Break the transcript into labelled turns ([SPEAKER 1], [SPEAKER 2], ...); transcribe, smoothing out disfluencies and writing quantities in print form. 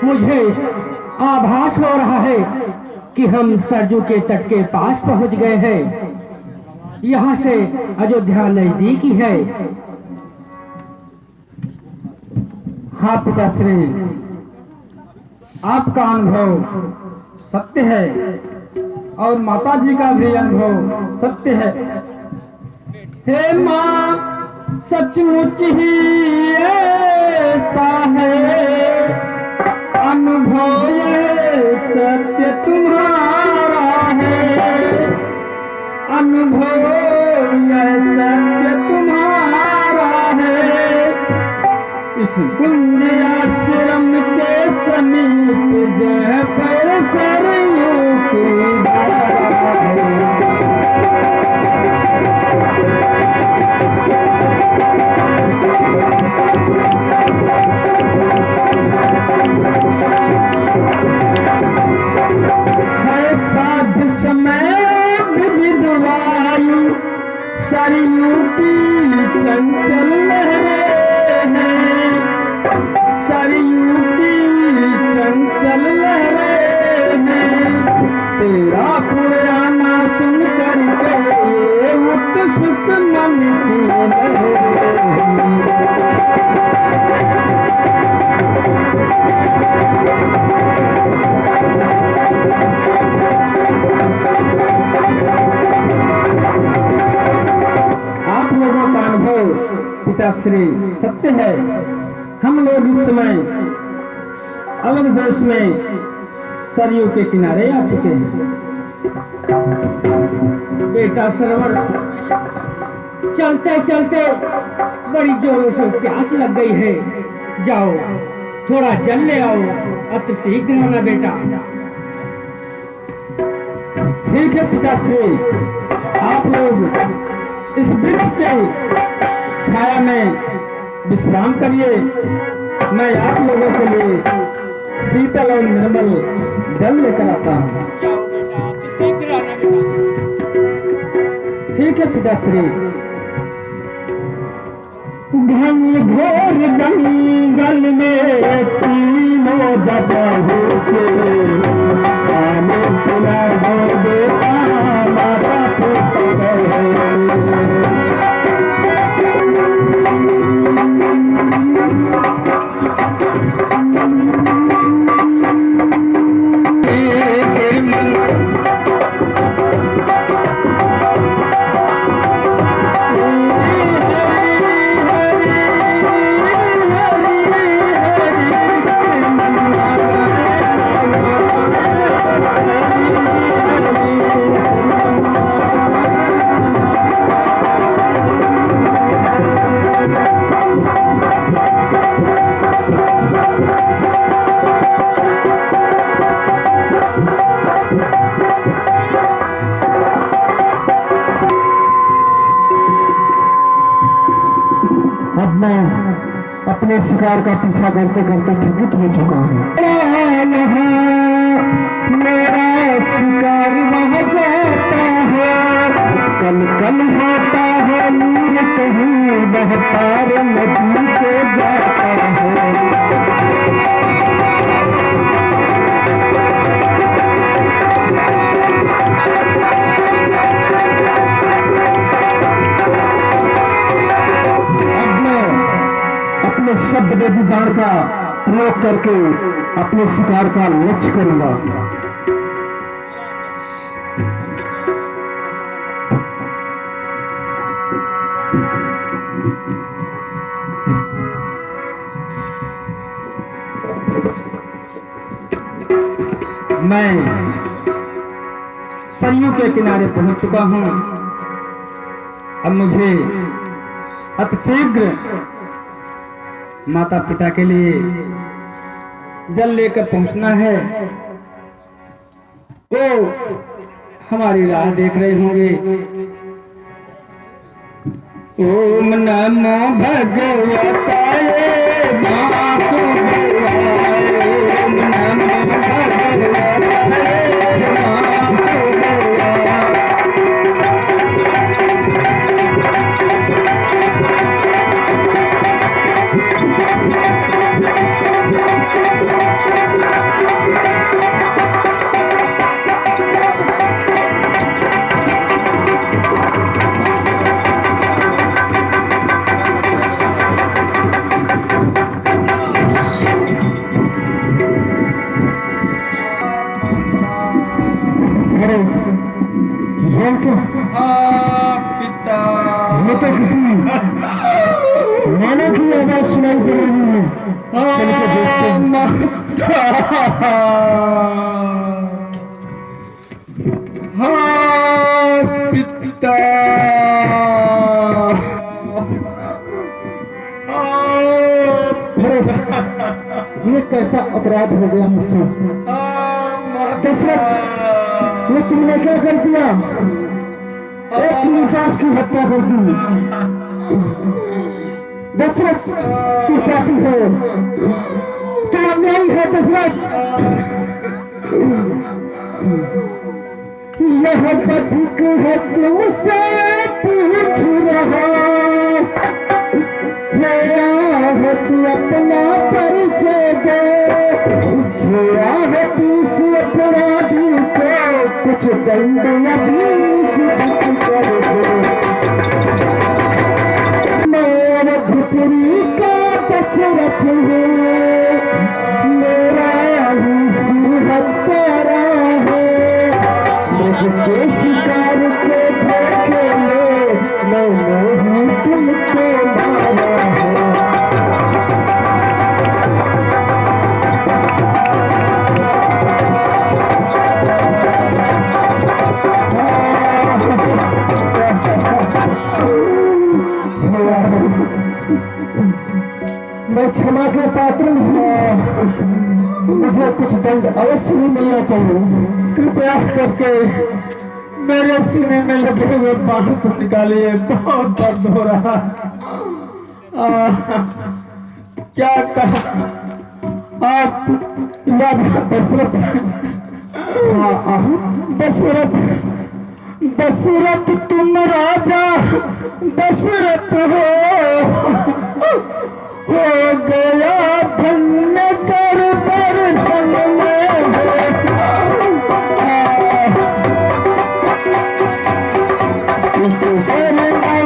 [SPEAKER 1] मुझे आभास हो रहा है कि हम सरजू के तट के पास पहुंच गए हैं। यहाँ से अयोध्या नजदीक ही है। हाँ पिताश्री, आपका अनुभव सत्य है और माता जी का भी अनुभव सत्य है। हे माँ, सचमुच ही ऐसा है अनुभव, ये सत्य तुम्हारा है। अनुभव ये सत्य तुम्हारा है। इस कुंज आश्रम के समीप जय पर सरयू की धारा है। साध समय विविध वायु सरयू की चंचल लहरें हैं। सरयू की चंचल लहरें हैं। तेरा पुराना सुन कर ये उत्सुक मन की आप लोगों का अनुभव पिताश्री सत्य है। हम लोग इस समय अवध देश में सरयू के किनारे आ चुके हैं। बेटा सरवर, चलते चलते बड़ी जोरों से प्यास लग गई है। जाओ थोड़ा जल ले आओ, अति शीघ्र होना बेटा। ठीक है पिताश्री, आप लोग इस वृक्ष के छाया में विश्राम करिए। मैं आप लोगों के लिए शीतल और निर्मल जल लेकर आता हूँ। शीघ्र आना बेटा। ठीक है पिताश्री। घन घोर जंगल में तीनों जगह आने खुला हो बेटा, माता पुत्र अपने शिकार का पीछा करते करते थकित हो चुका है। मेरा शिकार वह जाता है।
[SPEAKER 2] कल कल होता है नूर कहीं बहता रे नदी के जाता है। अब मैं अपने शब्द बेजुबान का प्रयोग करके अपने शिकार का लक्ष्य करूंगा।
[SPEAKER 1] मैं सरयू के किनारे पहुंच चुका हूं। अब मुझे अतिशीघ्र माता पिता के लिए जल लेकर पहुंचना है। वो हमारी राह देख रहे होंगे। ओम नमो भगवताय वासुदेवाय। ओम नमो भगवताय पिता।
[SPEAKER 2] ये तो किसी मानव की आवाज सुनाई पड़ रही है। चल के देखते हैं।
[SPEAKER 1] पिता।
[SPEAKER 2] ये कैसा अपराध हो गया मुझसे? दशरथ, ये तुमने क्या कर दिया? एक निशास की हत्या कर दी। दशरथ, तू पापी है, तू अन्यायी है। दशरथ, यह बधिक है तुमसे पूछ रहा, मेरा है तू अपना परिचय दे। मेरा है तू अपराधी को कुछ दंड अभी कर दे। मैं अवधपुरी का दशरथ हूँ, मेरा ही सुहत्यारा है। मुझके शिकार के धोखे में मैंने ही तुमको मारा है। मैं क्षमा के पात्र हूँ, मुझे कुछ दंड अवश्य ही मिलना चाहिए।
[SPEAKER 1] कृपया करके मेरे सीने में लगे हुए बाण को निकालिए, बहुत दर्द हो रहा। क्या कहा आप? दशरथ, दशरथ, दशरथ तुम राजा दशरथ हो गया धन्य कर दर्शन में। इस शरण